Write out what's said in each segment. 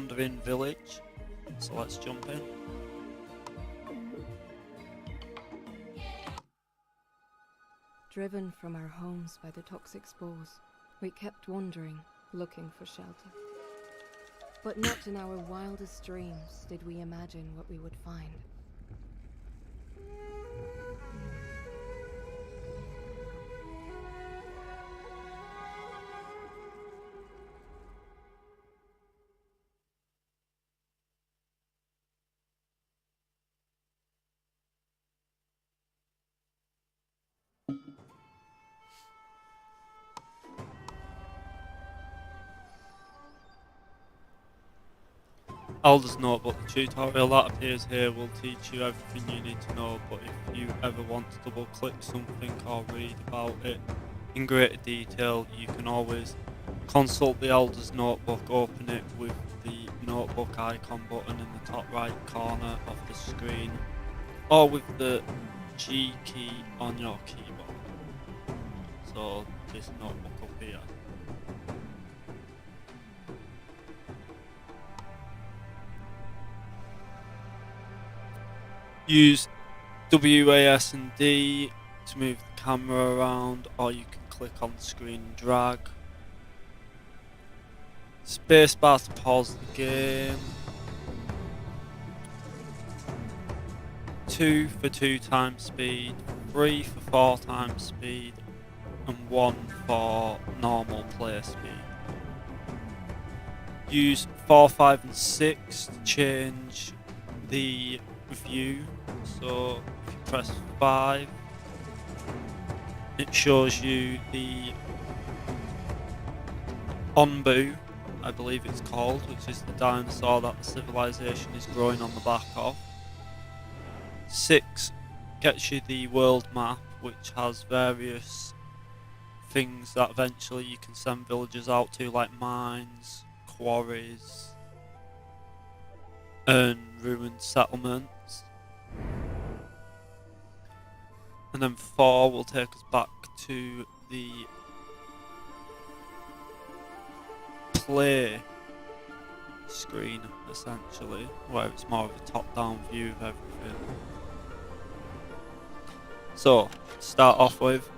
wandering village. So let's jump in. Driven from our homes by the toxic spores, we kept wandering, looking for shelter. But not in our wildest dreams did we imagine what we would find. Elder's Notebook. The tutorial that appears here will teach you everything you need to know, but if you ever want to double click something or read about it in greater detail, you can always consult the Elder's Notebook. Open it with the notebook icon button in the top right corner of the screen, or with the G key on your keyboard. So this notebook up here. Use WAS and D to move the camera around, or you can click on the screen and drag. Spacebar to pause the game. 2 for 2 times speed, 3 for 4 times speed, and 1 for normal player speed. Use 4, 5 and 6 to change the view. So if you press 5, it shows you the Onbu, I believe it's called, which is the dinosaur that the civilization is growing on the back of. 6 gets you the world map, which has various things that eventually you can send villagers out to, like mines, quarries, and ruined settlements. And then 4 will take us back to the play screen, essentially, where it's more of a top-down view of everything. So, start off with,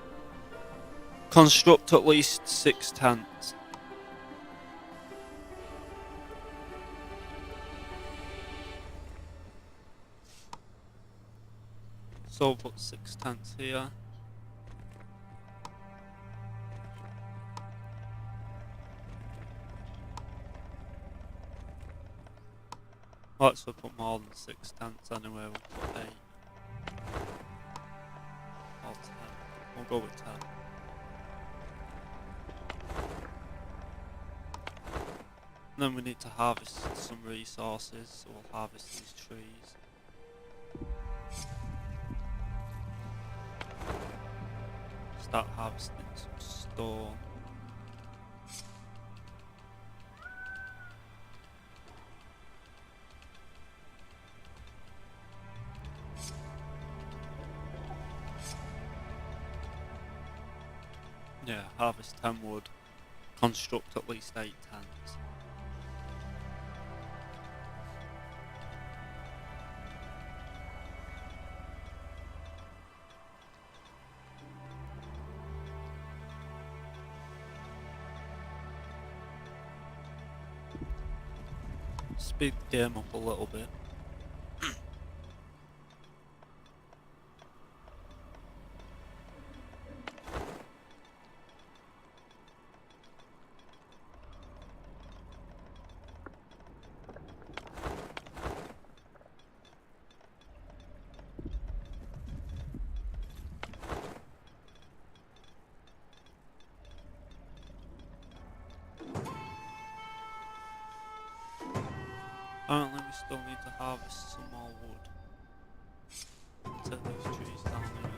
construct at least 6 tents. So put 6 tents here. Well, actually put more than 6 tents anyway, we'll put 8. Or 10. We'll go with 10. And then we need to harvest some resources, so we'll harvest these trees. Start harvesting some stone. Yeah, harvest 10 wood. Construct at least 8 tents. Speed the game up a little bit. Apparently we still need to harvest some more wood. Take these trees down here.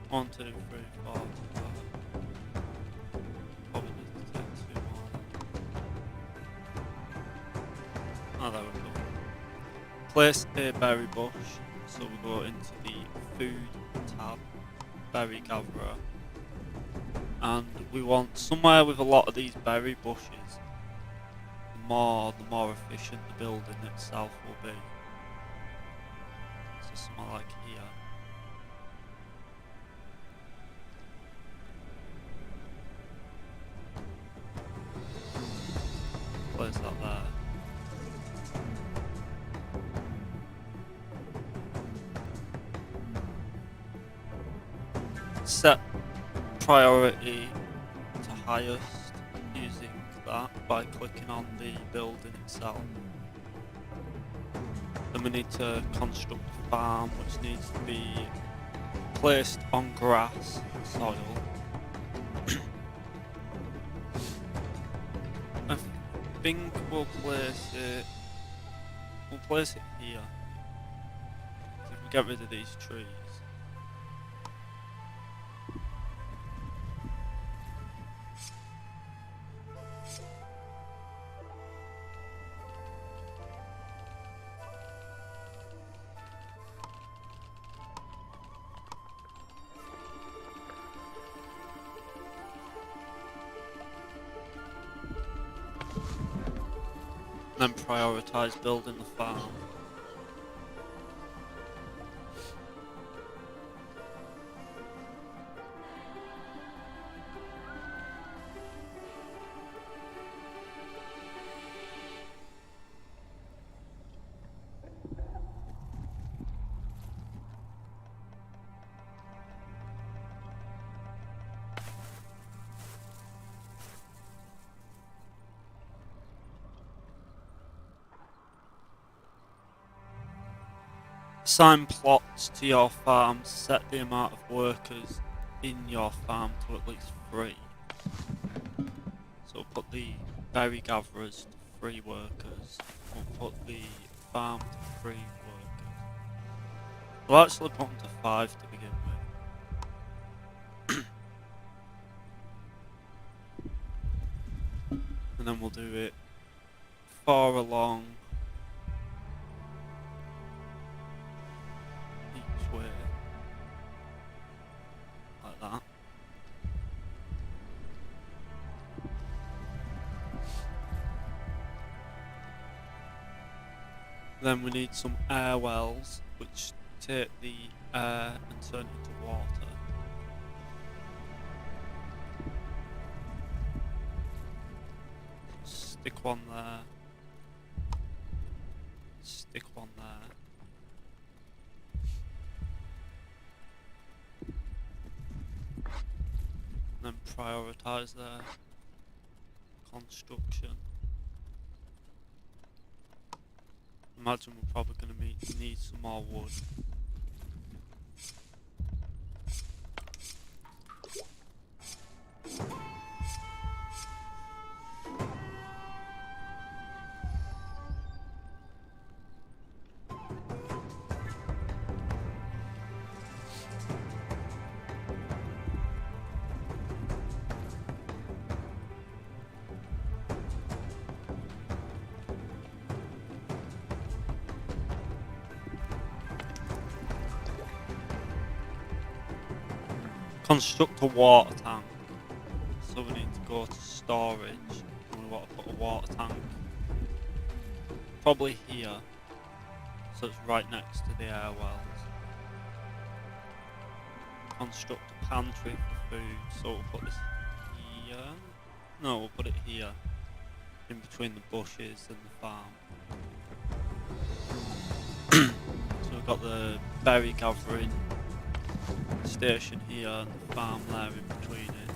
1, 2, 3, 4, 5. Probably need to take 2 more. Oh, there we go. Place a berry bush. So we go into the food tab, berry gatherer. and we want somewhere with a lot of these berry bushes. The more efficient the building itself will be. So somewhere like here. Place that there. Set priority to highest using that by clicking on the building itself. Then we need to construct a farm which needs to be placed on grass soil. I think we'll place it here. So if we get rid of these trees. Then prioritise building the farm. Assign plots to your farm, set the amount of workers in your farm to at least 3. So put the berry gatherers to 3 workers, we'll put the farm to 3 workers. We'll actually put them to 5 to begin with. And then we'll do it 4 along each way, like that. Then we need some air wells which take the air and turn it into water. Stick one there. Stick one there. And then prioritise their construction. Imagine we're probably going to need some more wood. Construct a water tank. So we need to go to storage. And we want to put a water tank probably here. So it's right next to the air wells. Construct a pantry for food. So we'll put this here. No, we'll put it here. In between the bushes and the farm. So we've got the berry gathering station here and the farm there in between it.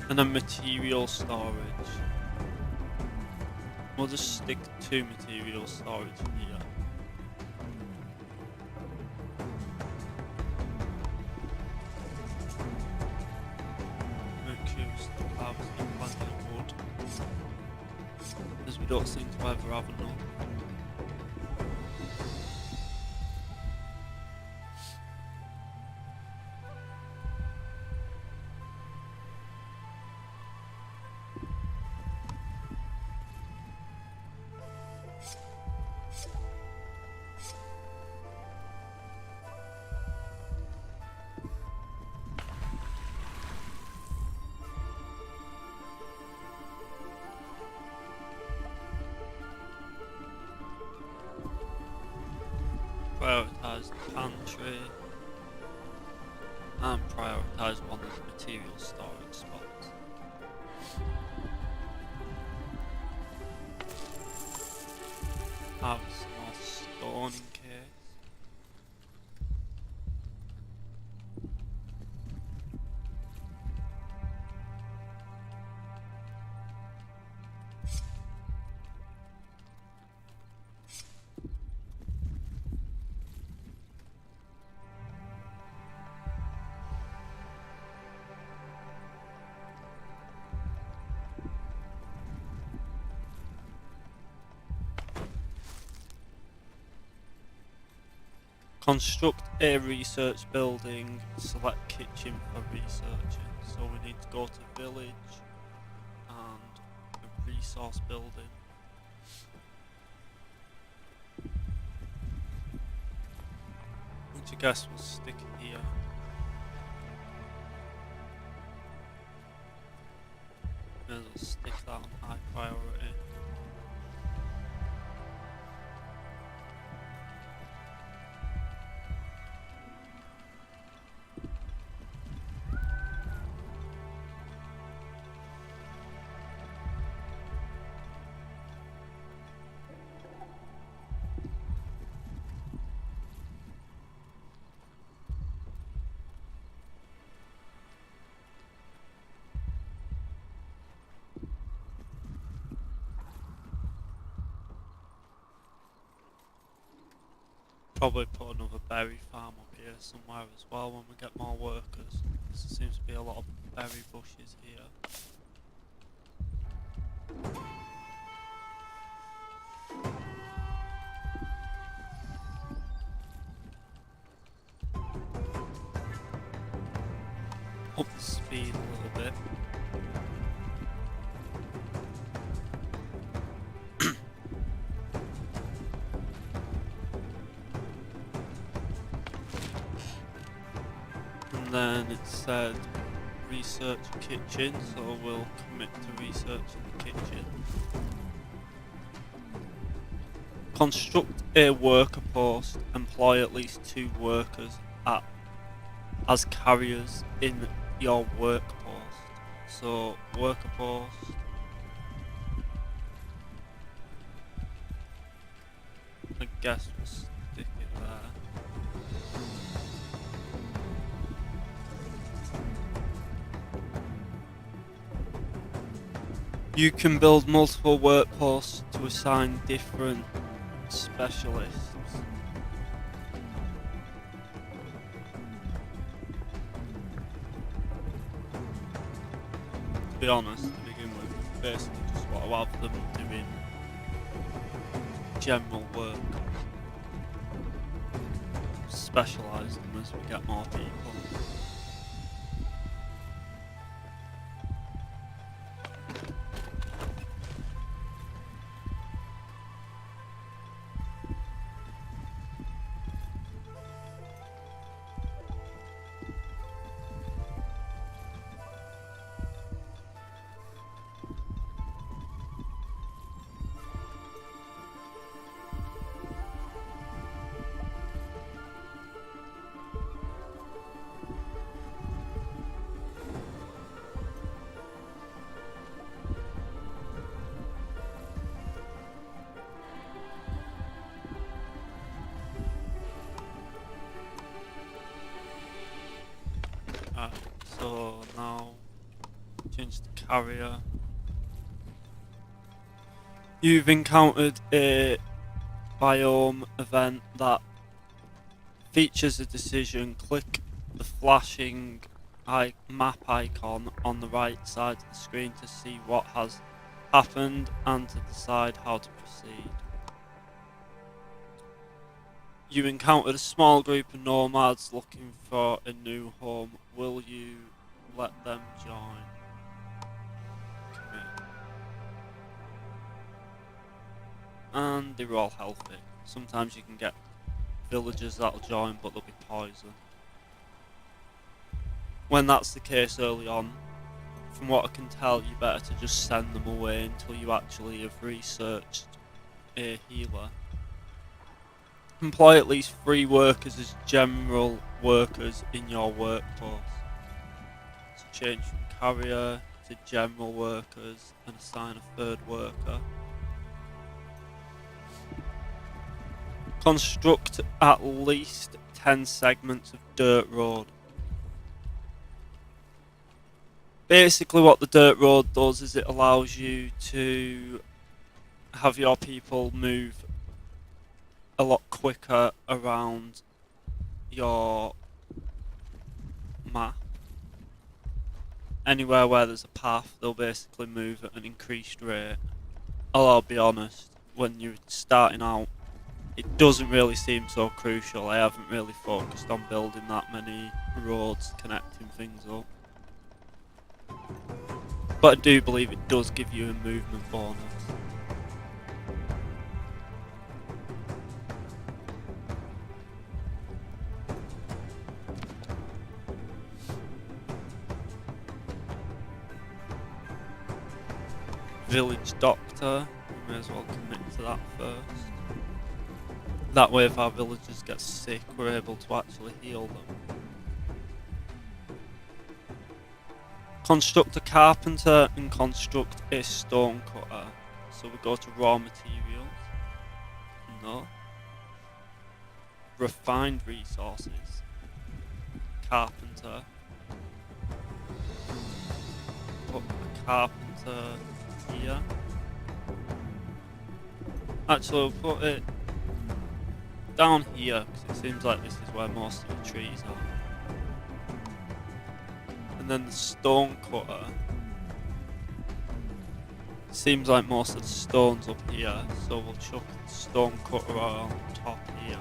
And then material storage. We'll just stick 2 material storage here. Make sure we still have plenty of wood, as we don't seem to ever have enough. prioritise the pantry, and prioritise one of the material storage spots. Have a small stone in case. Construct a research building, select kitchen for researching. So we need to go to village and a resource building. Which I guess we'll stick here. May as well stick that on high priority. Probably put another berry farm up here somewhere as well when we get more workers. There seems to be a lot of berry bushes here. Up the speed a little bit. And then it said research kitchen, so we'll commit to researching the kitchen. Construct a worker post, employ at least 2 workers as carriers in your work post. So worker post. I guess we'll stick it there. You can build multiple work posts to assign different specialists. To be honest, to begin with, basically just want to have them doing general work. Specialise them as we get more people. So now change the carrier. You've encountered a biome event that features a decision. Click the flashing map icon on the right side of the screen to see what has happened and to decide how to proceed. You encountered a small group of nomads looking for a new home. Will you let them join? Commit. And they're all healthy. Sometimes you can get villagers that'll join, but they'll be poisoned. When that's the case early on, from what I can tell, you better to just send them away until you actually have researched a healer. Employ at least 3 workers as general workers in your workforce. So change from carrier to general workers and assign a 3rd worker. Construct at least 10 segments of dirt road. Basically what the dirt road does is it allows you to have your people move a lot quicker around your map. Anywhere where there's a path, they'll basically move at an increased rate. Although I'll be honest, when you're starting out, it doesn't really seem so crucial. I haven't really focused on building that many roads connecting things up. But I do believe it does give you a movement bonus. Village doctor, we may as well commit to that first. That way if our villagers get sick, we're able to actually heal them. Construct a carpenter and construct a stone cutter. So we go to raw materials. No. Refined resources. Carpenter. Put the carpenter here. Actually, we'll put it down here because it seems like this is where most of the trees are. And then the stone cutter. Seems like most of the stone's up here, so we'll chuck the stone cutter on top here.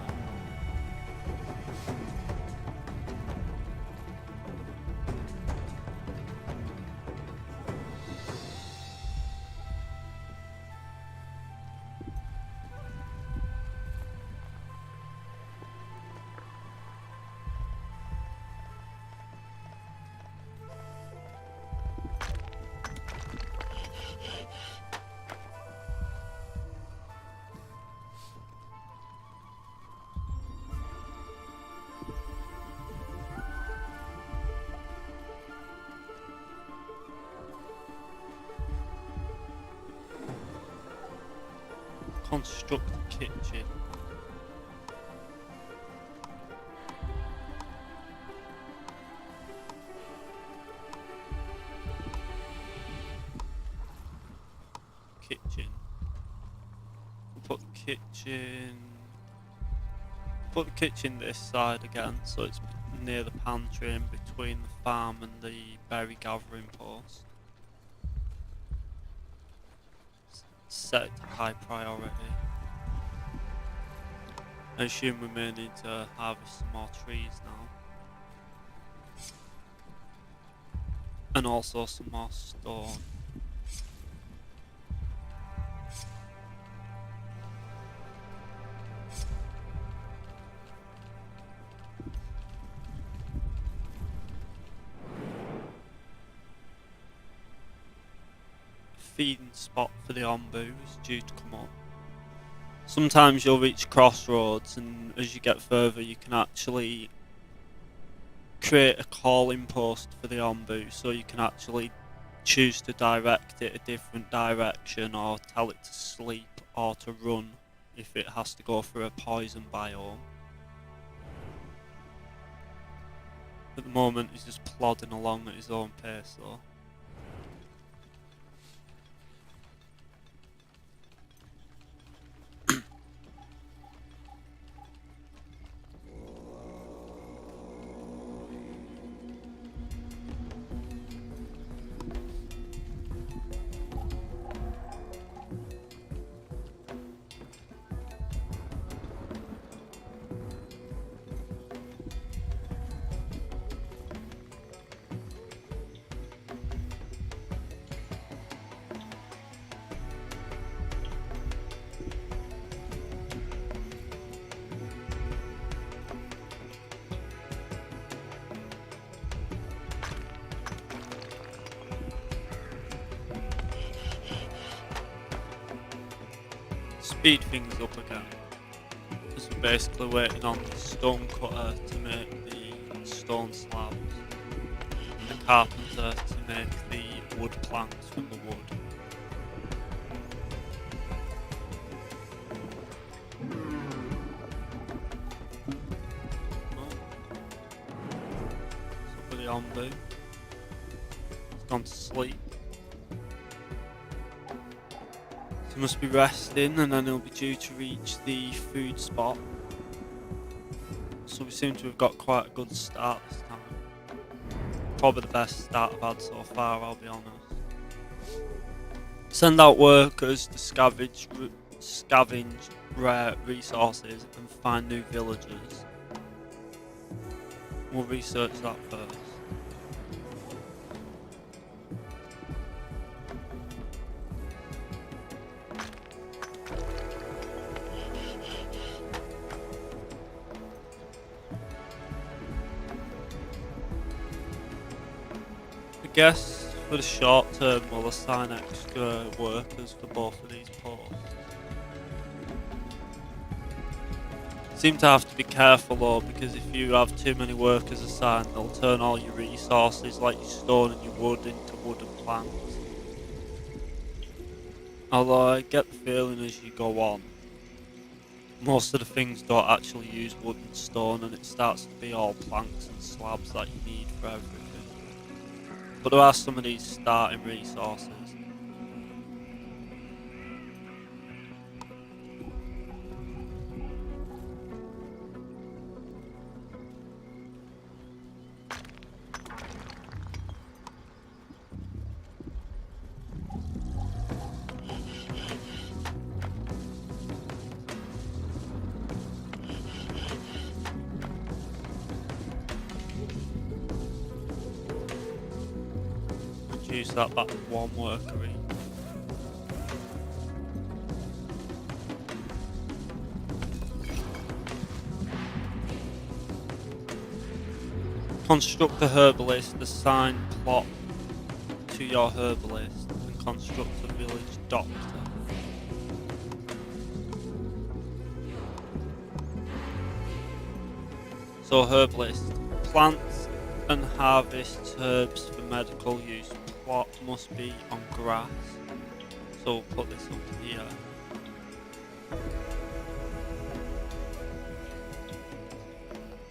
Construct a kitchen. We'll put the kitchen this side again, so it's near the pantry and between the farm and the berry gathering post. Set it to high priority. I assume we may need to harvest some more trees now. And also some more stone. Feeding spot for the ombu is due to come up. Sometimes you'll reach crossroads, and as you get further you can actually create a calling post for the ombu, so you can actually choose to direct it a different direction or tell it to sleep or to run if it has to go through a poison biome. At the moment he's just plodding along at his own pace though. Speed things up again, because we basically waiting on the stone cutter to make the stone slabs, and the carpenter to make the wood planks from the wood. Somebody on boo. He's gone to sleep. So he must be resting, and then he'll be due to reach the food spot. So we seem to have got quite a good start this time. Probably the best start I've had so far, I'll be honest. Send out workers to scavenge rare resources and find new villagers. We'll research that first. I guess for the short term we'll assign extra workers for both of these posts. Seem to have to be careful though, because if you have too many workers assigned, they'll turn all your resources like your stone and your wood into wooden planks. Although I get the feeling as you go on, most of the things don't actually use wood and stone, and it starts to be all planks and slabs that you need for everything. But there are some of these starting resources. Reduce that back to one worker each. Construct a herbalist, assign plot to your herbalist, and construct a village doctor. So herbalist, plants and harvest herbs for medical use. Plot must be on grass, so we'll put this up here.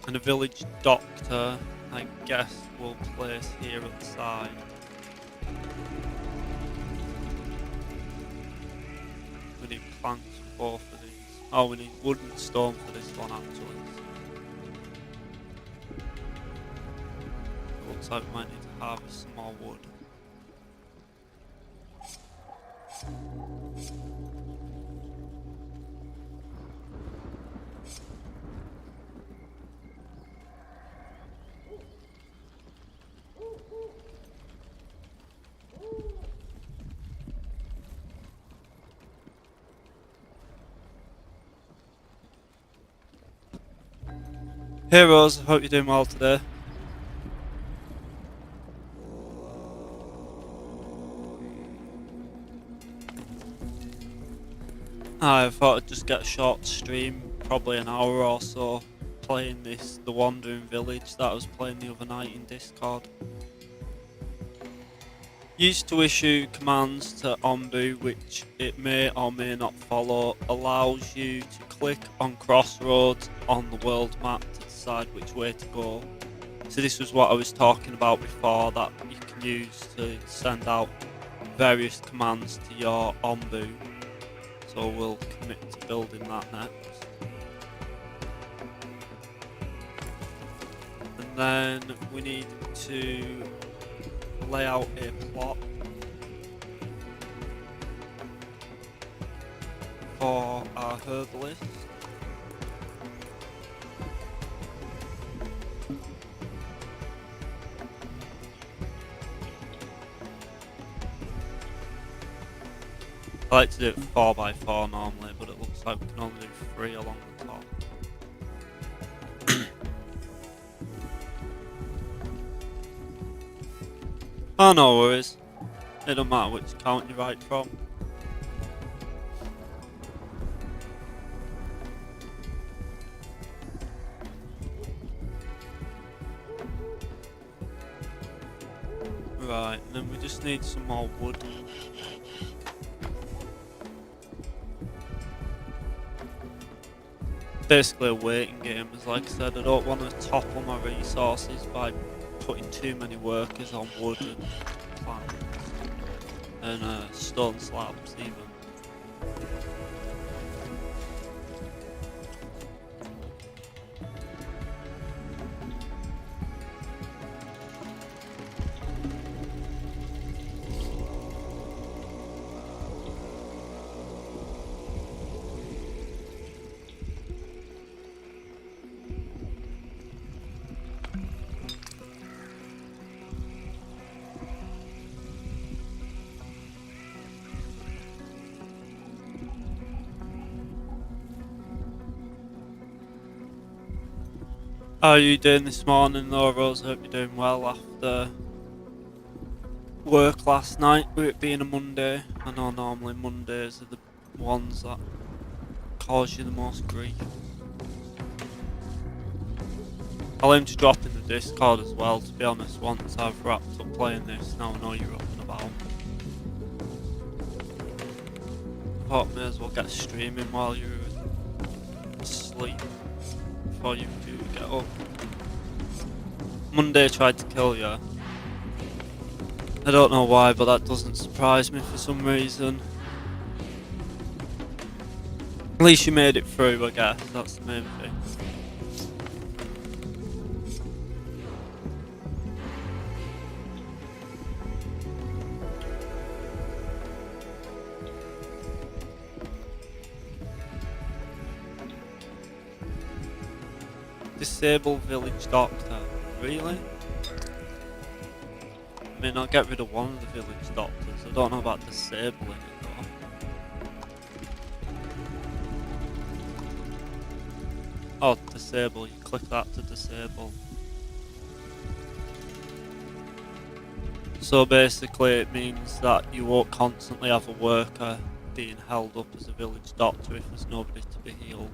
And a village doctor, I guess we'll place here at the side. We need planks for both of these. Oh, we need wood and stone for this one actually. Looks like we might need to harvest some more wood. Heroes, hope you're doing well today. I thought I'd just get a short stream, probably an hour or so, playing the Wandering Village that I was playing the other night in Discord. Used to issue commands to Ombu, which it may or may not follow, allows you to click on crossroads on the world map to decide which way to go. So this was what I was talking about before, that you can use to send out various commands to your Ombu. So we'll commit to building that next. And then we need to lay out a plot for our herbalist. I like to do it 4x4 normally, but it looks like we can only do 3 along the top. Oh, no worries. It don't matter which count you write from. Right, and then we just need some more wood. Basically a waiting game, as like I said, I don't want to topple my resources by putting too many workers on wood and plants and stone slabs even. How are you doing this morning though, Rose? Hope you're doing well after work last night, with it being a Monday. I know normally Mondays are the ones that cause you the most grief. I'll aim to drop in the Discord as well, to be honest, once I've wrapped up playing this. Now I know you're up and about. I thought may as well get streaming while you're asleep, before you do get up. Monday tried to kill you. I don't know why, but that doesn't surprise me for some reason. At least you made it through, I guess. That's the main thing. Disable village doctor. Really? I mean, I'll get rid of one of the village doctors. I don't know about disabling it though. Oh, disable. You click that to disable. So basically it means that you won't constantly have a worker being held up as a village doctor if there's nobody to be healed.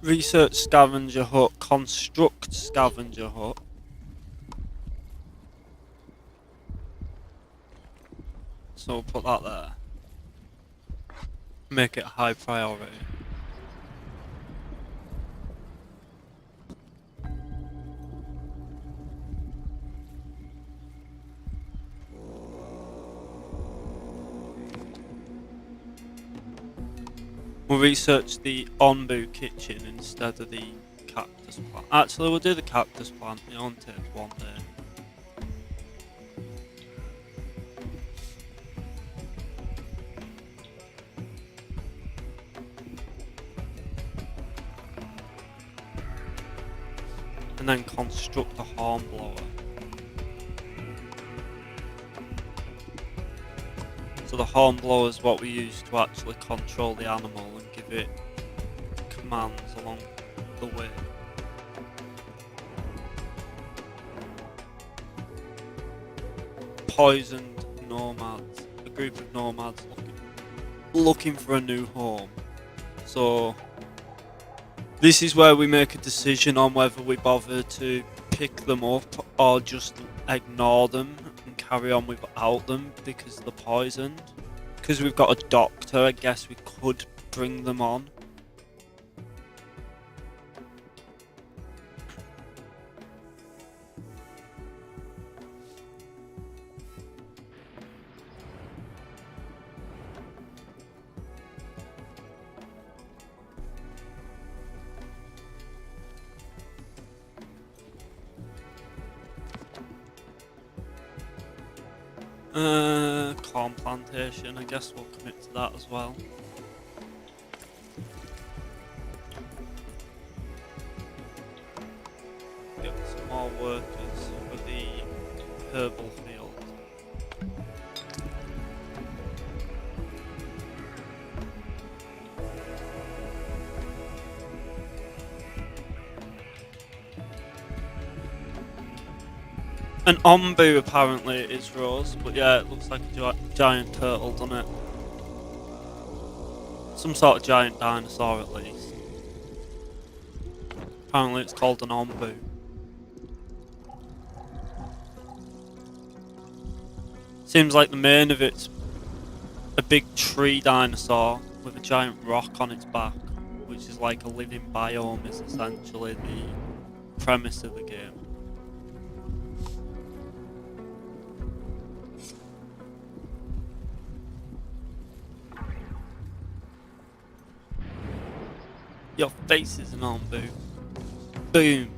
Research scavenger hut, construct scavenger hut. So we'll put that there. Make it a high priority. We'll research the Onbu kitchen instead of the cactus plant. Actually, we'll do the cactus plant. It only takes one day. And then construct the hornblower. So the hornblower is what we use to actually control the animal and give it commands along the way. Poisoned nomads. A group of nomads looking for a new home. So this is where we make a decision on whether we bother to pick them up or just ignore them and carry on without them because they're poisoned. Because we've got a doctor, I guess we could bring them on. Corn plantation, I guess we'll commit to that as well. Get some more workers for the herbal field. An ombu apparently is Rose, but yeah, it looks like a giant turtle, doesn't it? Some sort of giant dinosaur at least. Apparently it's called an ombu. Seems like the main of it's a big tree dinosaur with a giant rock on its back, which is like a living biome, is essentially the premise of the game. Your face is an arm boot. Boom.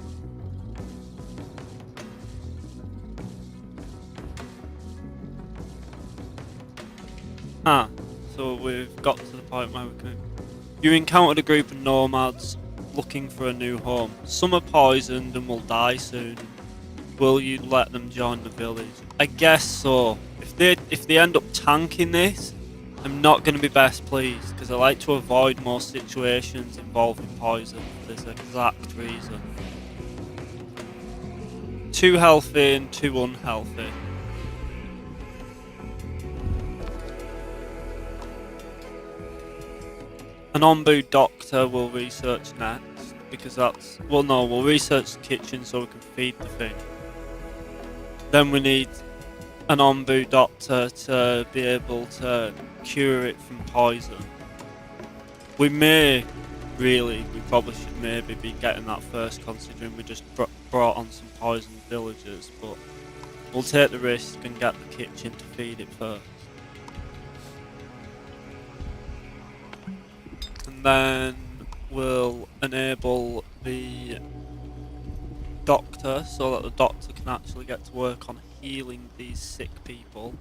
So we've got to the point where we can... You encountered a group of nomads looking for a new home. Some are poisoned and will die soon. Will you let them join the village? I guess so. If they end up tanking this, I'm not going to be best pleased, because I like to avoid most situations involving poison for this exact reason. 2 healthy and 2 unhealthy. An Ombu doctor will research next, because that's... Well, no, we'll research the kitchen so we can feed the thing. Then we need an Ombu doctor to be able to cure it from poison. We probably should maybe be getting that first, considering we just brought on some poisoned villagers, but we'll take the risk and get the kitchen to feed it first. And then we'll enable the doctor so that the doctor can actually get to work on healing these sick people.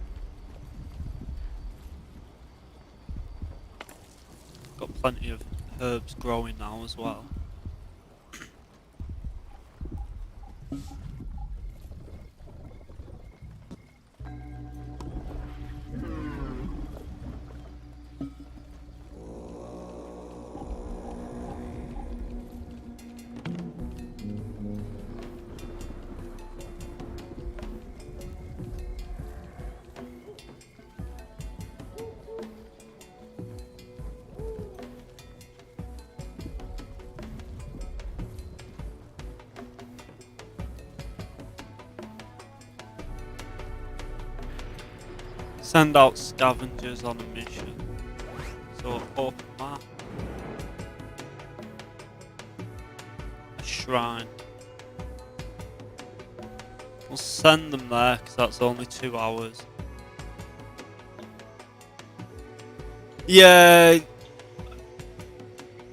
Got plenty of herbs growing now as well. Send out scavengers on a mission. So open map. A shrine. We'll send them there because that's only 2 hours. Yeah,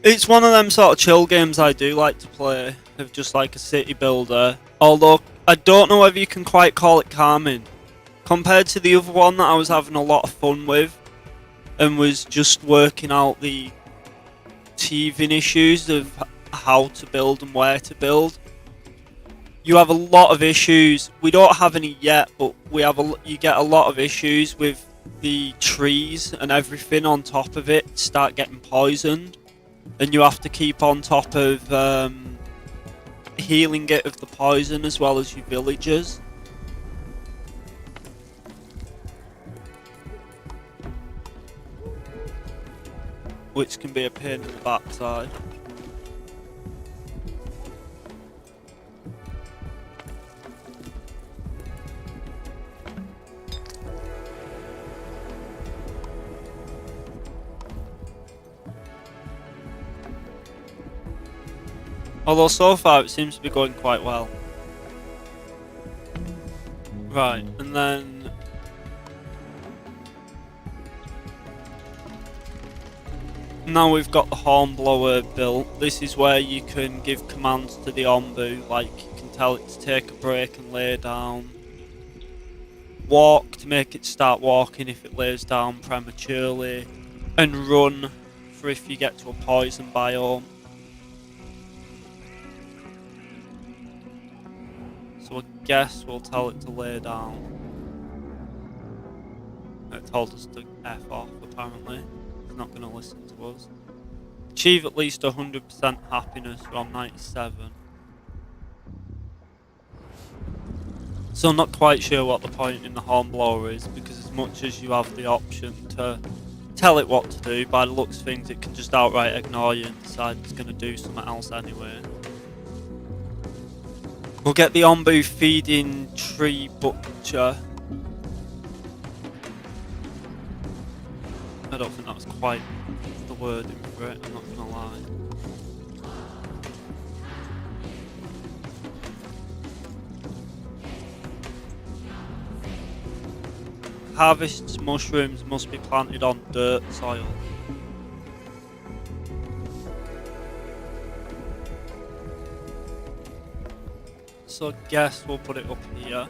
it's one of them sort of chill games I do like to play, of just like a city builder. Although I don't know whether you can quite call it calming. Compared to the other one that I was having a lot of fun with, and was just working out the teething issues of how to build and where to build. You have a lot of issues. We don't have any yet, but you get a lot of issues with the trees and everything on top of it start getting poisoned, and you have to keep on top of healing it of the poison as well as your villagers. Which can be a pain in the backside. Although so far it seems to be going quite well. Right, and then now we've got the hornblower built. This is where you can give commands to the Ombu, like you can tell it to take a break and lay down. Walk to make it start walking if it lays down prematurely. And run for if you get to a poison biome. So I guess we'll tell it to lay down. It told us to F off apparently. It's not going to listen to us. Achieve at least 100% happiness. We're on 97. So I'm not quite sure what the point in the hornblower is, because as much as you have the option to tell it what to do, by the looks of things it can just outright ignore you and decide it's going to do something else anyway. We'll get the Ombu feeding tree butcher. don't think that's quite the wording for it, I'm not gonna lie. Harvest mushrooms must be planted on dirt soil. So I guess we'll put it up here.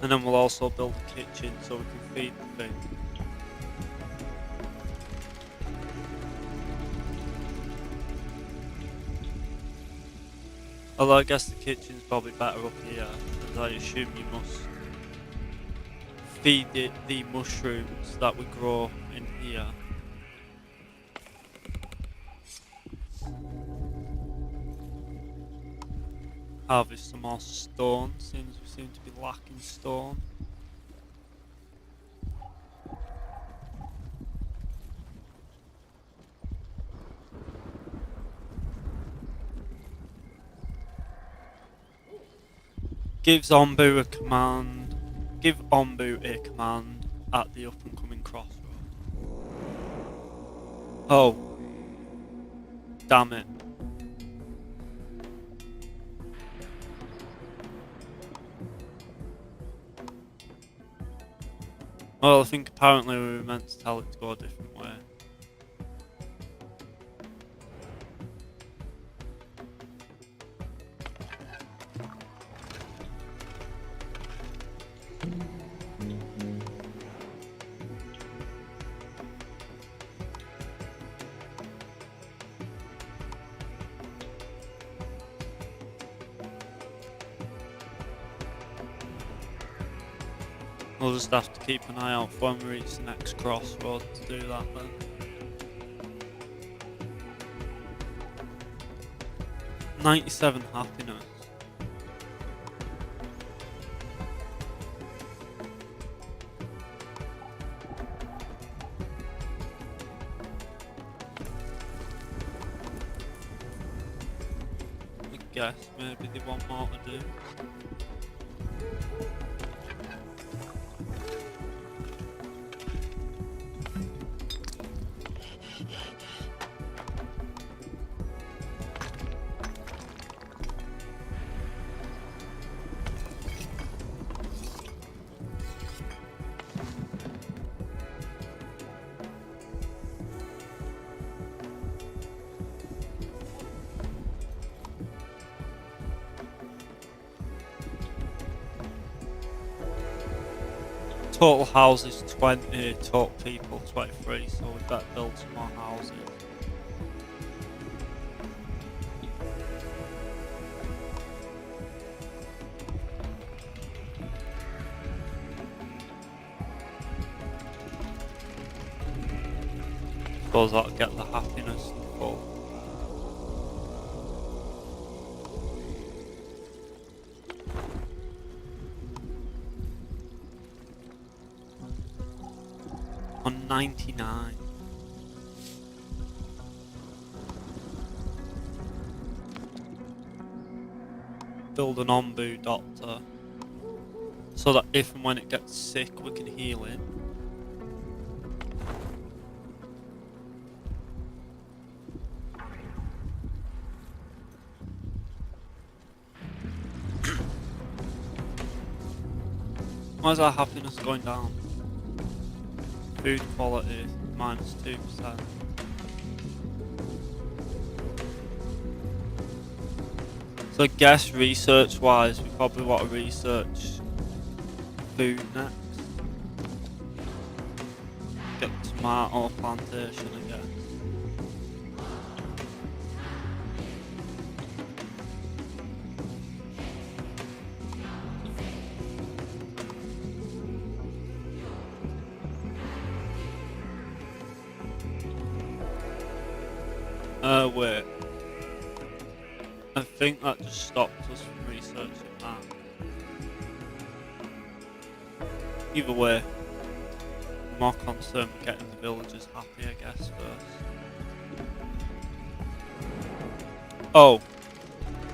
And then we'll also build a kitchen so we can feed the thing. Although I guess the kitchen's probably better up here, as I assume you must feed it the mushrooms that we grow in here. Harvest some more stone, since we seem to be lacking stone. Give Zombu a command. Give Ombu a command at the up and coming crossroad. Oh. Damn it. Well, I think apparently we were meant to tell it to go a different way. We'll just have to keep an eye out for when we reach the next crossroad to do that then. $97 happiness. I guess maybe they want more to do. Total houses 20, total people 23, so we better build some more houses. Suppose that'll get the happiness full. On 99. Build an Ombu doctor so that if and when it gets sick we can heal it. Why is our happiness going down? Food quality -2%. So I guess research wise we probably want to research food next. Get the tomato plantation I guess. Wait. I think that just stopped us from researching that. Either way, I'm more concerned with getting the villagers happy, I guess, first. Oh!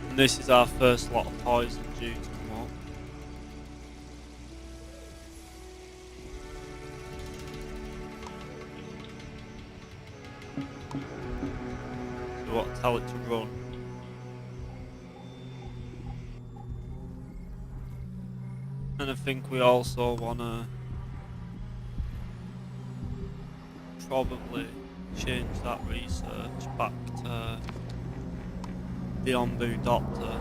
And this is our first lot of poison due to come up. we want to tell it to run. And I think we also want to probably change that research back to the Ombu Doctor.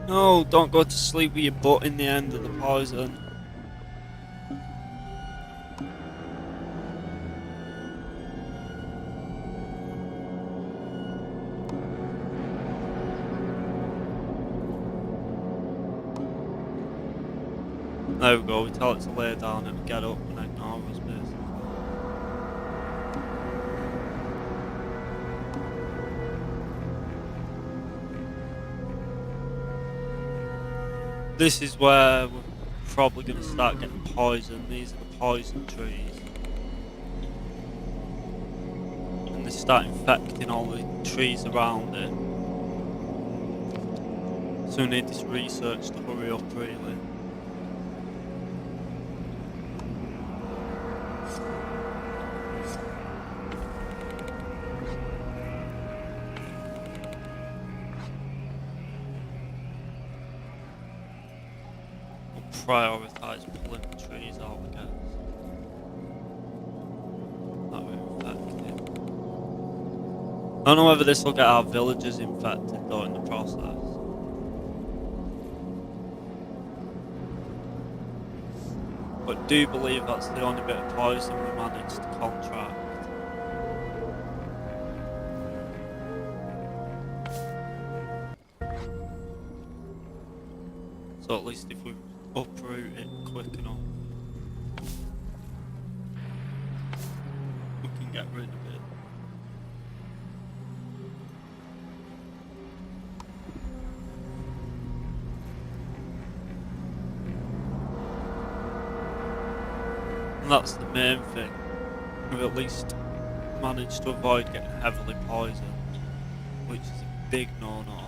No, don't go to sleep with your butt in the end of the poison. There we go, we tell it to lay down and get up and ignore us basically. This is where we're probably going to start getting poisoned. These are the poison trees. And they start infecting all the trees around it. So we need this research to hurry up really. Prioritise pulling the trees out, I guess. That we're infected. I don't know whether this will get our villagers infected though in the process. But do believe that's the only bit of poison we managed to contract. So at least if we uproot it quick enough, we can get rid of it. And that's the main thing. We've at least managed to avoid getting heavily poisoned, which is a big no-no.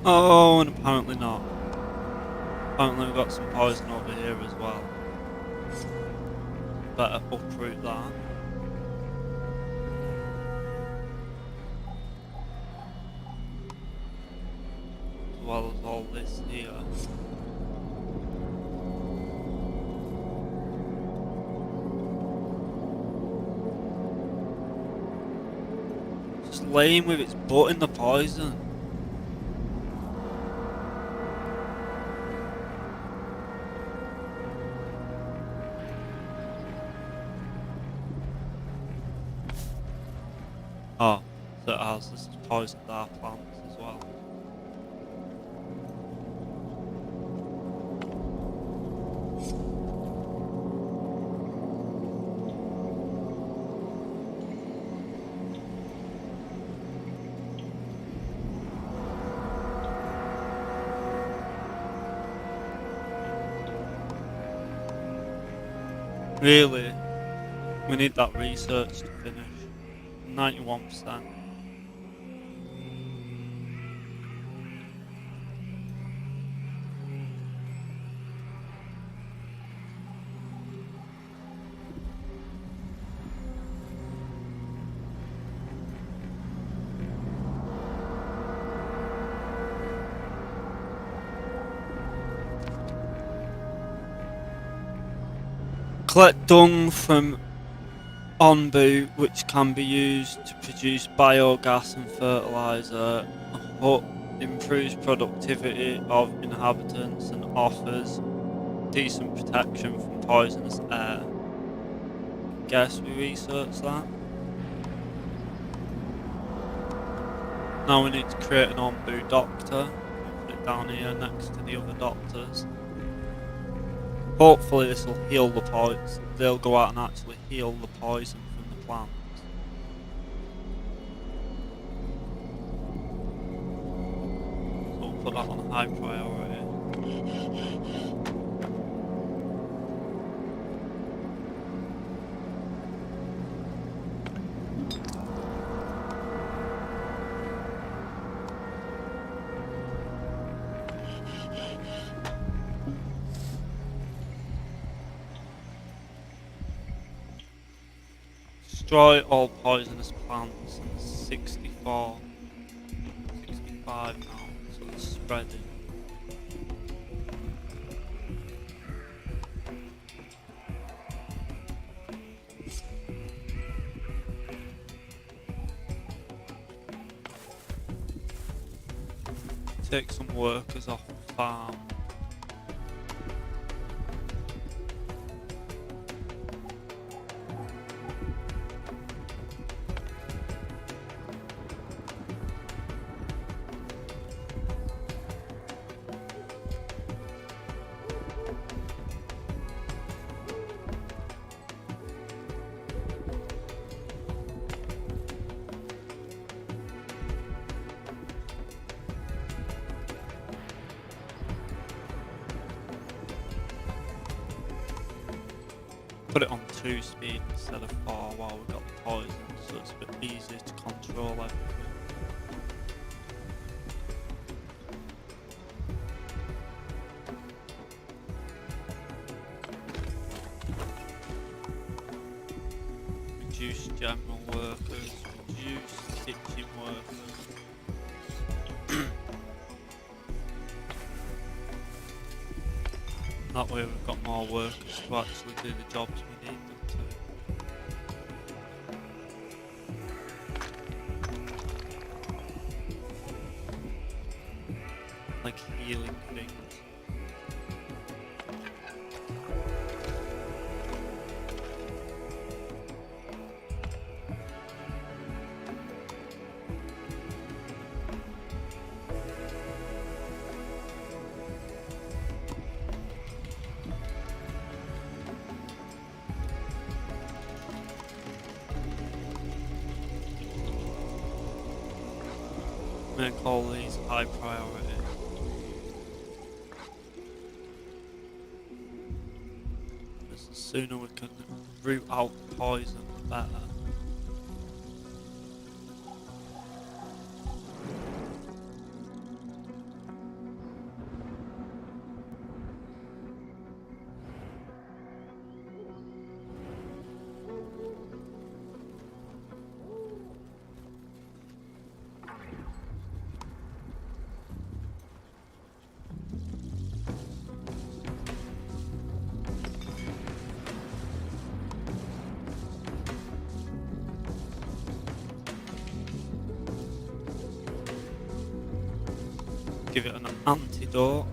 Oh, and apparently not. Apparently we've got some poison over here as well. Better uproot that. As well as all this here. Just laying with its butt in the poison. Oh, so it has this poisoned our plants as well. Really, we need that research to finish. 91%. Collect dung from Onbu, which can be used to produce biogas and fertilizer. A hut improves productivity of inhabitants and offers decent protection from poisonous air. Guess we researched that. Now we need to create an Onbu Doctor. We'll put it down here next to the other doctors. Hopefully this will heal the poison. They'll go out and actually heal the poison from the plants. So we'll put that on high priority. Destroy all poisonous plants, and 64, 65 now, so it's spreading. Take some workers off the farm. Put it on 2 speed instead of 4 while we've got the poison, so it's a bit easier to control everything. Reduce general workers, reduce kitchen workers. That way we've got more workers to actually do the jobs we need them to. Like healing things. Make all these high priority. Because the sooner we can root out the poison, the better. Give it an antidote.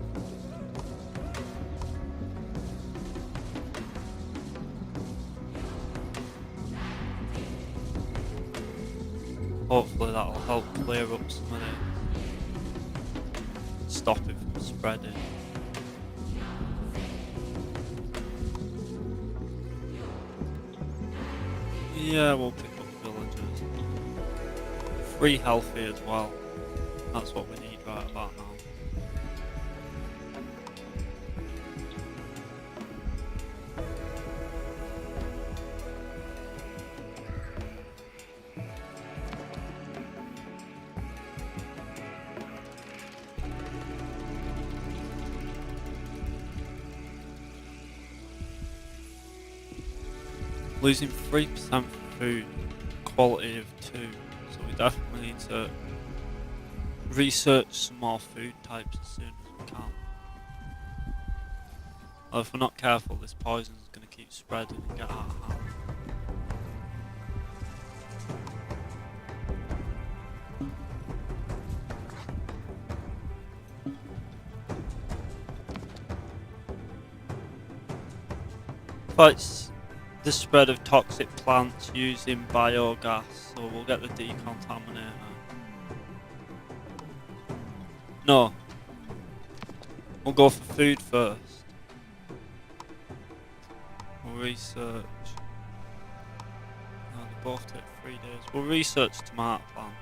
Hopefully that'll help clear up some of it. Stop it from spreading. Yeah, we'll pick up the villagers. 3 healthy as well. That's what we need right about now. Losing 3% food, quality of 2, so we definitely need to research some more food types as soon as we can. Well, if we're not careful, this poison is going to keep spreading and get out of hand. Fights the spread of toxic plants using biogas, so we'll get the decontaminator. No, we'll go for food first. We'll research. No, they both take 3 days. We'll research tomato plants.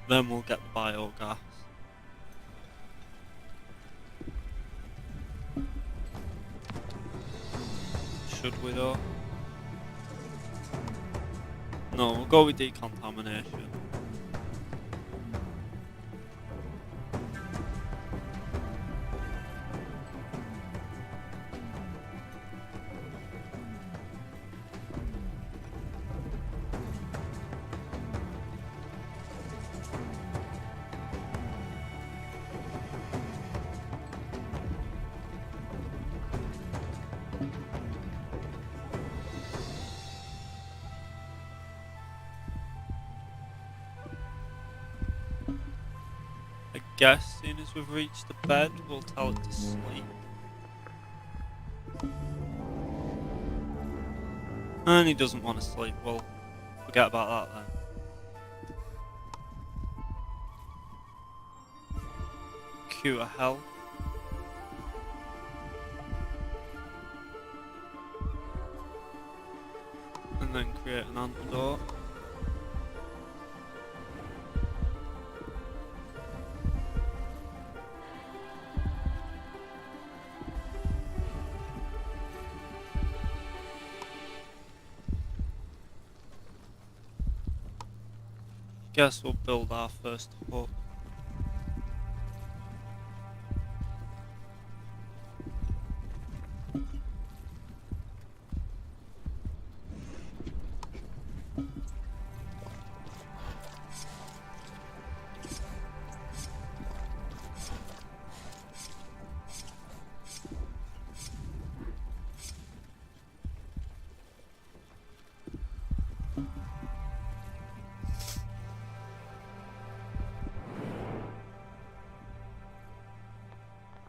Then we'll get the biogas. Should we though? No, we'll go with decontamination. guess, seeing as we've reached the bed, we'll tell it to sleep. And he doesn't want to sleep, well, forget about that then. Cure health. And then create an antidote. Guess we'll build our first hut.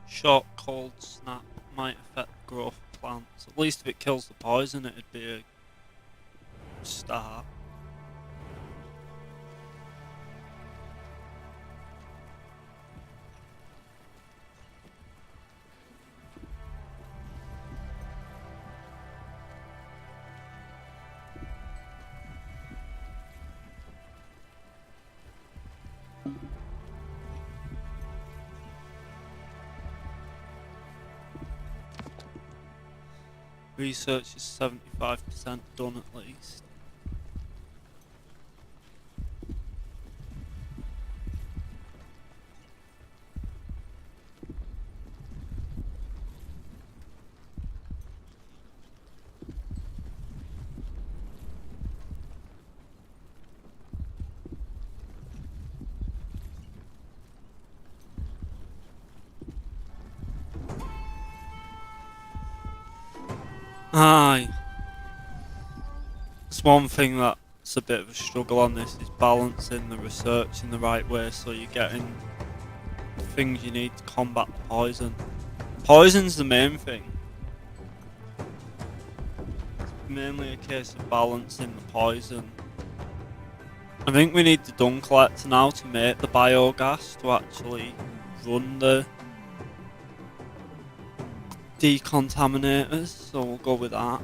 Short cold snap might affect the growth of plants. At least if it kills the poison, it'd be a start. Research is 75% done at least. Aye. It's one thing that's a bit of a struggle on this is balancing the research in the right way so you're getting the things you need to combat the poison. Poison's the main thing. It's mainly a case of balancing the poison. I think we need the dung collector now to make the biogas to actually run the decontaminators, so we'll go with that.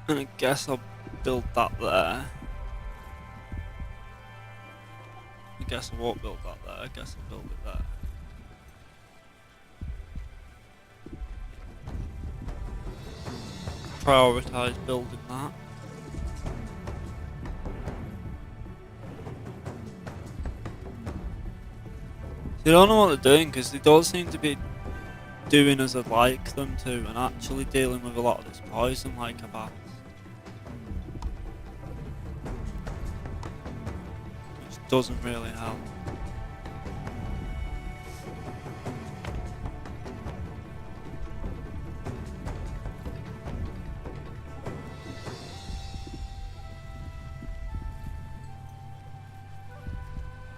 And I guess I'll build that there. I guess I won't build that there, I guess I'll build it there. Prioritise building that. They don't know what they're doing because they don't seem to be doing as I'd like them to and actually dealing with a lot of this poison like I've asked. Which doesn't really help.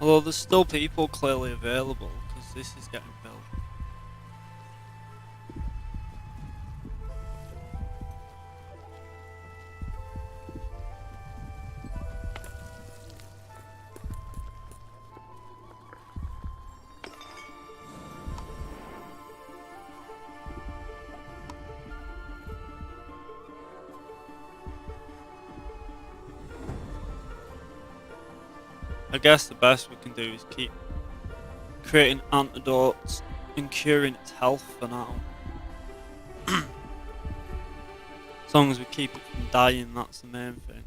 Although there's still people clearly available because this is getting built. I guess the best we can do is keep creating antidotes and curing its health for now. As long as we keep it from dying, that's the main thing.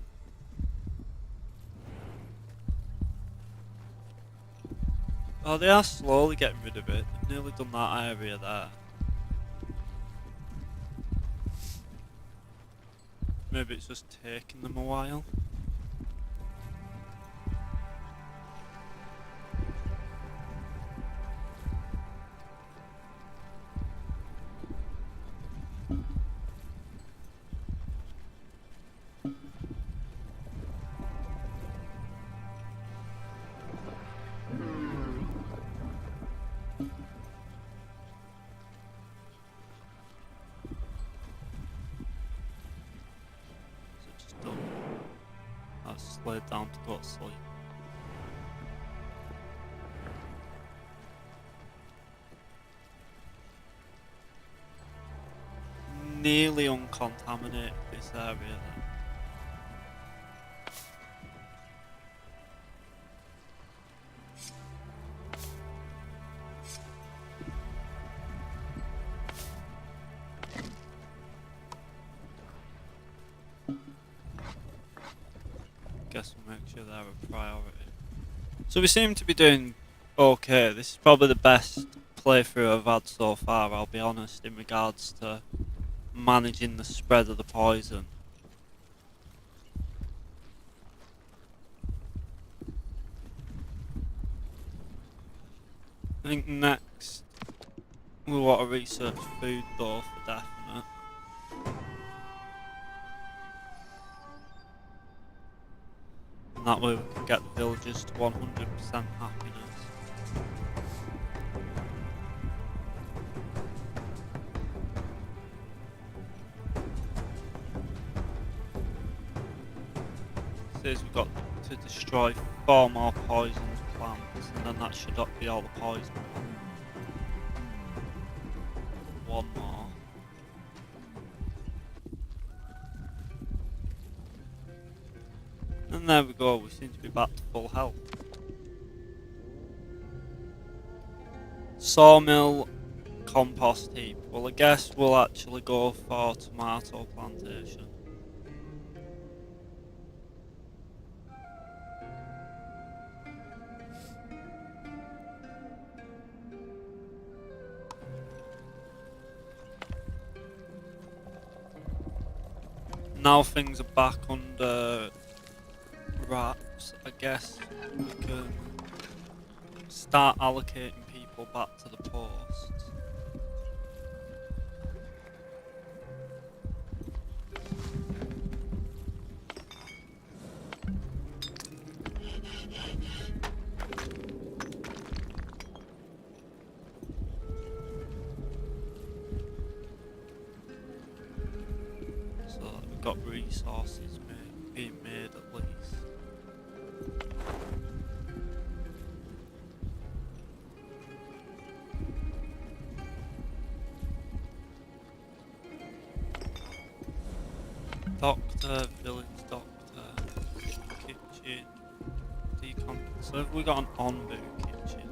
Oh, they are slowly getting rid of it. They've nearly done that area there. Maybe it's just taking them a while. laid down to go to sleep. Nearly uncontaminated this area then. Guess we'll make sure they're a priority. So we seem to be doing okay. This is probably the best playthrough I've had so far, I'll be honest, in regards to managing the spread of the poison. I think next we want to research food though for definite. And that way we can get the villagers to 100% happiness. Says we've got to destroy 4 more poisoned plants, and then that should not be all the poison. 1 more. And there we go, we seem to be back to full health. Sawmill, compost heap. Well, I guess we'll actually go for tomato plantation. Now things are back under wraps, I guess we can start allocating people back to the posts. So we've got resources being made at least. Doctor, village doctor, kitchen, decomp. So have we got an on-boot kitchen?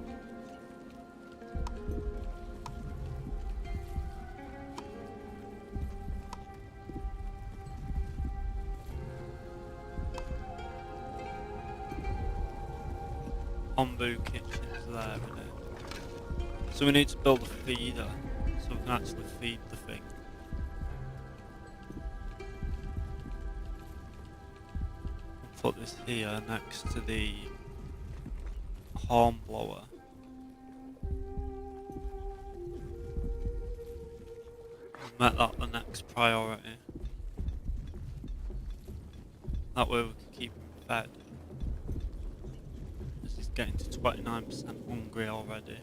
On-boot kitchen's there, isn't it? So we need to build a feeder, so we can actually feed the thing. Put this here next to the horn blower. Make that the next priority. That way we can keep him fed. This is getting to 29% hungry already.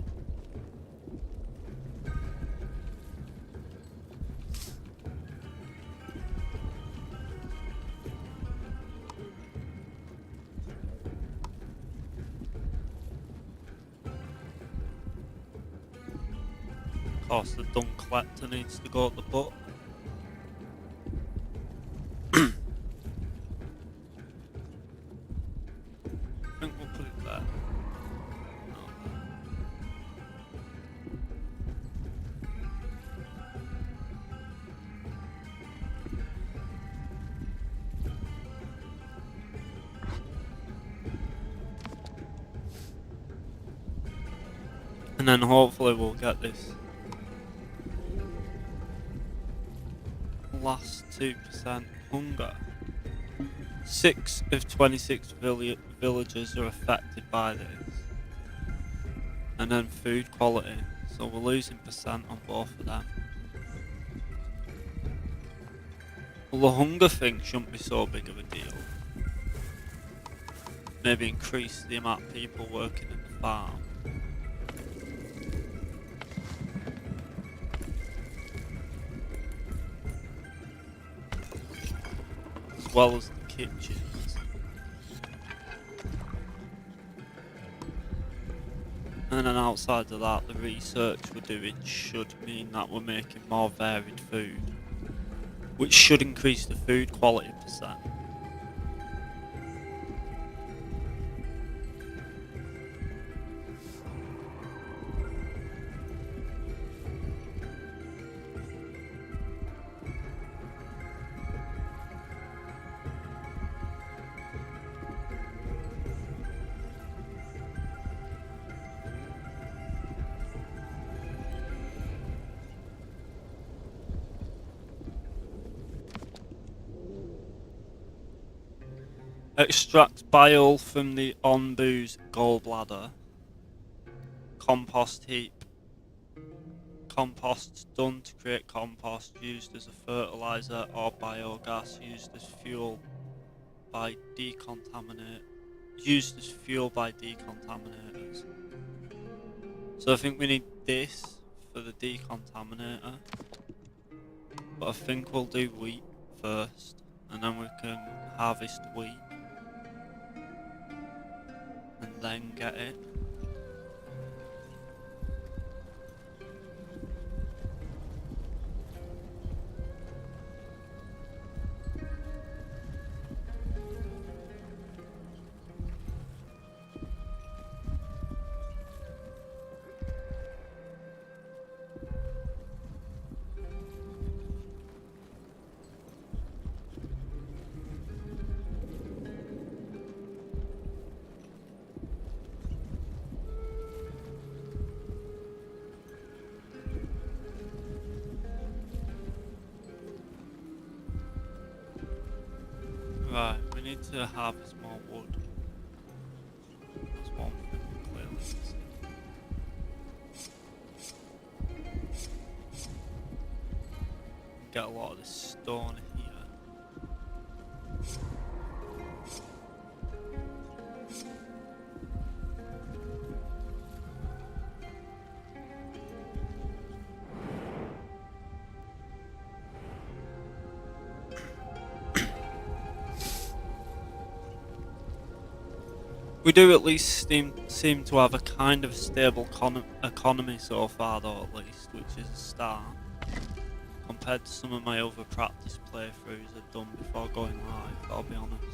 Of course, the dung collector needs to go at the butt. I think we'll put it there. No. And then hopefully we'll get this last 2% hunger. 6 of 26 villagers are affected by this. And then food quality, so we're losing percent on both of them. Well, the hunger thing shouldn't be so big of a deal. Maybe increase the amount of people working in the farm. As well as the kitchens. And then outside of that, the research we're doing should mean that we're making more varied food, which should increase the food quality percent. Extract bile from the onbu's gallbladder. Compost heap. Compost done to create compost used as a fertilizer or biogas used as fuel by decontaminate. Used as fuel by decontaminators. So I think we need this for the decontaminator. But I think we'll do wheat first, and then we can harvest wheat and then get it. Right, we need to harvest more wood. That's one thing we clearly see. Get a lot of this stone here. We do at least seem to have a kind of stable economy so far, though, at least, which is a start. Compared to some of my other practice playthroughs I've done before going live, I'll be honest.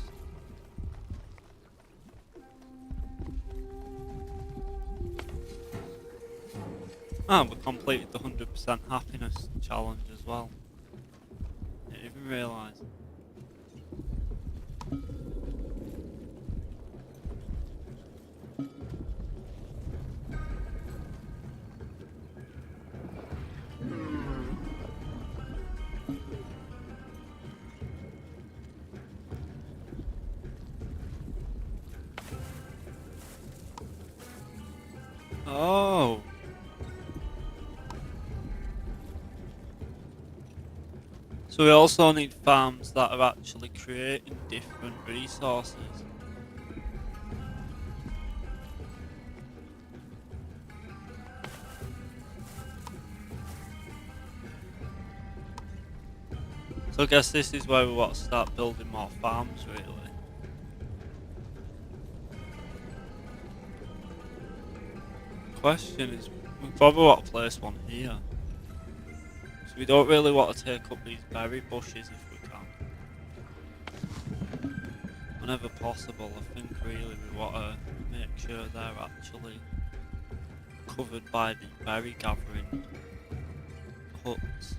And we completed the 100% happiness challenge as well. Didn't even realise. Oh! So we also need farms that are actually creating different resources. So I guess this is where we want to start building more farms, really. Question is, we probably want to place one here. So we don't really want to take up these berry bushes if we can. Whenever possible, I think really we want to make sure they're actually covered by the berry gathering huts.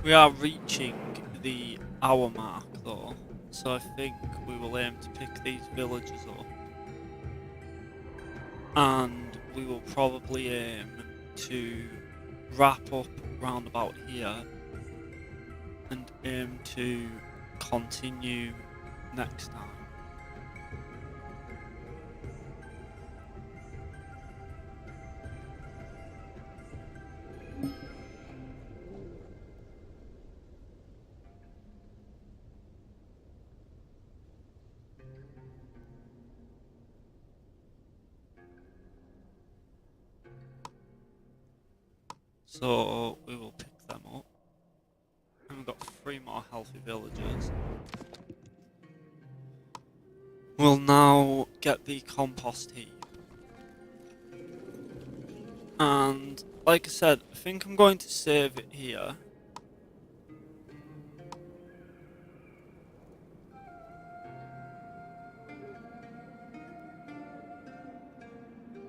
We are reaching the hour mark though, so I think we will aim to pick these villages up. And we will probably aim to wrap up round about here and aim to continue next time. So we will pick them up. And we've got 3 more healthy villagers. We'll now get the compost heap. And like I said, I think I'm going to save it here.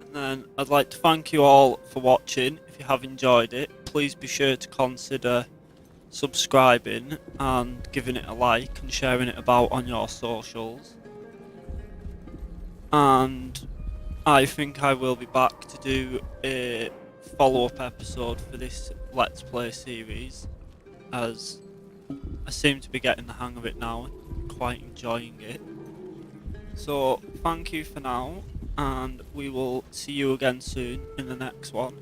And then I'd like to thank you all for watching. If you have enjoyed it, please be sure to consider subscribing and giving it a like and sharing it about on your socials. And I think I will be back to do a follow-up episode for this Let's Play series, as I seem to be getting the hang of it now and quite enjoying it. So thank you for now, and we will see you again soon in the next one.